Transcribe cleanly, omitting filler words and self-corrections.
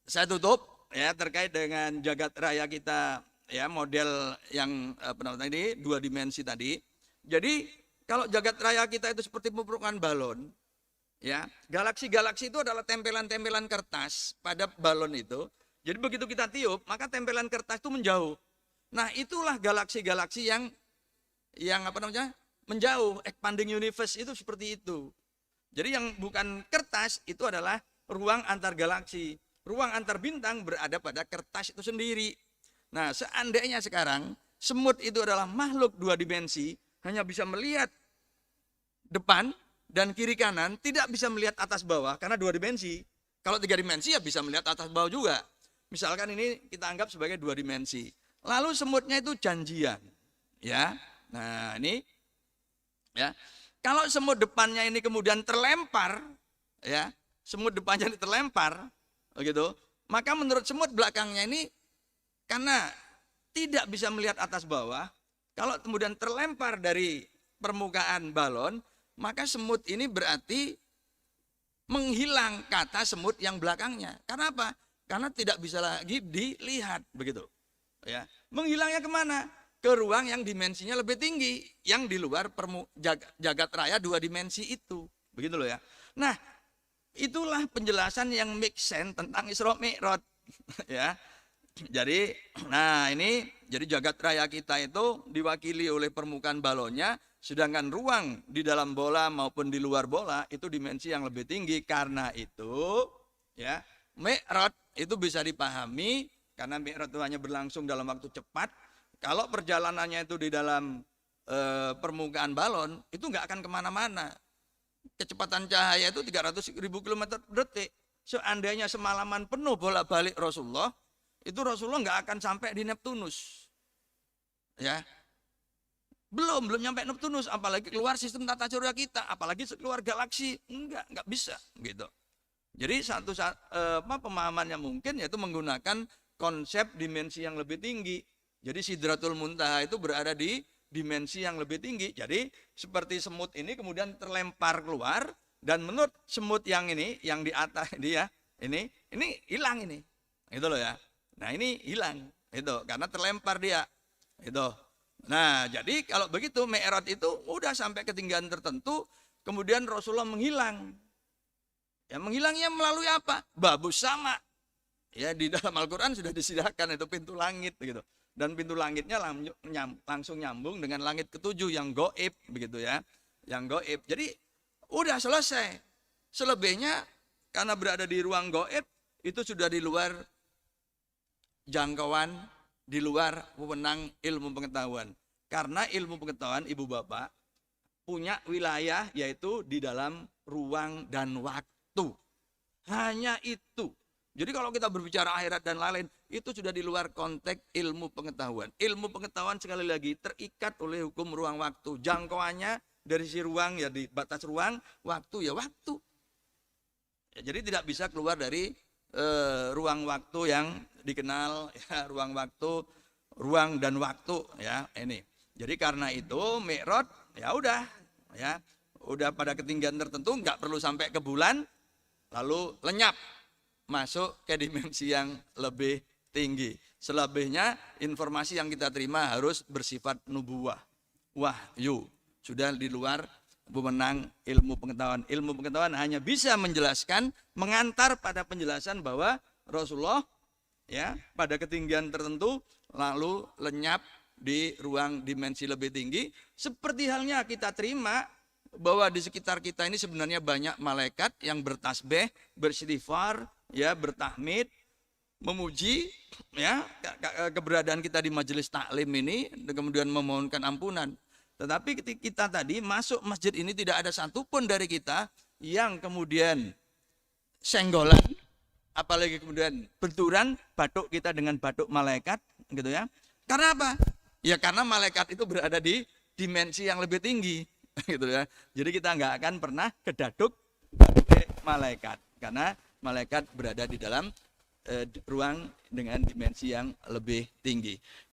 saya tutup ya terkait dengan jagat raya kita ya, model yang tadi 2 dimensi tadi. Jadi kalau jagat raya kita itu seperti permukaan balon ya, galaksi-galaksi itu adalah tempelan-tempelan kertas pada balon itu. Jadi begitu kita tiup, maka tempelan kertas itu menjauh. Nah, itulah galaksi-galaksi yang menjauh, expanding universe itu seperti itu. Jadi yang bukan kertas itu adalah ruang antar galaksi. Ruang antar bintang berada pada kertas itu sendiri. Nah, seandainya sekarang semut itu adalah makhluk 2 dimensi, hanya bisa melihat depan dan kiri kanan, tidak bisa melihat atas bawah karena 2 dimensi. Kalau 3 dimensi ya bisa melihat atas bawah juga. Misalkan ini kita anggap sebagai 2 dimensi. Lalu semutnya itu janjian, ya. Nah, ini ya. Kalau semut depannya ini kemudian terlempar, ya, semut depannya ini terlempar, begitu, maka menurut semut belakangnya ini karena tidak bisa melihat atas bawah, kalau kemudian terlempar dari permukaan balon, maka semut ini berarti menghilang kata semut yang belakangnya. Karena apa? Karena tidak bisa lagi dilihat, begitu. Ya, menghilangnya kemana? Ke ruang yang dimensinya lebih tinggi, yang di luar jagat raya 2 dimensi itu, begitu loh ya. Nah, itulah penjelasan yang make sense tentang Isra Mi'raj, ya. Jadi, nah ini, jadi jagat raya kita itu diwakili oleh permukaan balonnya, sedangkan ruang di dalam bola maupun di luar bola itu dimensi yang lebih tinggi. Karena itu, ya, Mi'raj itu bisa dipahami karena Mi'raj itu hanya berlangsung dalam waktu cepat. Kalau perjalanannya itu di dalam permukaan balon, itu nggak akan kemana-mana. Kecepatan cahaya itu 300.000 km per detik. Seandainya semalaman penuh bolak-balik Rasulullah, itu Rasulullah nggak akan sampai di Neptunus. Ya, belum nyampe Neptunus, apalagi keluar sistem tata surya kita, apalagi keluar galaksi, nggak bisa gitu. Jadi pemahamannya mungkin yaitu menggunakan konsep dimensi yang lebih tinggi. Jadi Sidratul Muntaha itu berada di dimensi yang lebih tinggi. Jadi seperti semut ini kemudian terlempar keluar, dan menurut semut yang ini, yang di atas dia, ini hilang ini. Itu loh ya. Nah, ini hilang itu karena terlempar dia. Itu. Nah, jadi kalau begitu Mi'raj itu udah sampai ketinggian tertentu, kemudian Rasulullah menghilang. Ya, menghilangnya melalui apa? Babus sama. Ya, di dalam Al-Qur'an sudah disediakan itu pintu langit gitu. Dan pintu langitnya langsung nyambung dengan langit ketujuh yang gaib begitu ya. Yang gaib. Jadi udah selesai. Selebihnya karena berada di ruang gaib itu sudah di luar jangkauan, di luar wewenang ilmu pengetahuan. Karena ilmu pengetahuan Ibu Bapak punya wilayah yaitu di dalam ruang dan waktu. Hanya itu. Jadi kalau kita berbicara akhirat dan lain-lain, itu sudah di luar konteks ilmu pengetahuan. Ilmu pengetahuan sekali lagi terikat oleh hukum ruang waktu. Jangkauannya dari si ruang ya di batas ruang, waktu ya waktu. Ya, jadi tidak bisa keluar dari ruang waktu yang dikenal ya, ruang waktu, ruang dan waktu ya ini. Jadi karena itu Mi'raj ya udah pada ketinggian tertentu, nggak perlu sampai ke bulan, lalu lenyap masuk ke dimensi yang lebih tinggi. Selebihnya informasi yang kita terima harus bersifat nubuwah, wahyu, sudah di luar wewenang ilmu pengetahuan. Ilmu pengetahuan hanya bisa menjelaskan, mengantar pada penjelasan bahwa Rasulullah ya pada ketinggian tertentu lalu lenyap di ruang dimensi lebih tinggi. Seperti halnya kita terima bahwa di sekitar kita ini sebenarnya banyak malaikat yang bertasbih, beristighfar, ya, bertahmid, memuji ya keberadaan kita di majelis taklim ini, dan kemudian memohonkan ampunan. Tetapi ketika kita tadi masuk masjid ini tidak ada satupun dari kita yang kemudian senggolan, apalagi kemudian benturan batuk kita dengan batuk malaikat, gitu ya. Karena apa? Ya karena malaikat itu berada di dimensi yang lebih tinggi, gitu ya. Jadi kita nggak akan pernah kedaduk malaikat, karena malaikat berada di dalam ruang dengan dimensi yang lebih tinggi.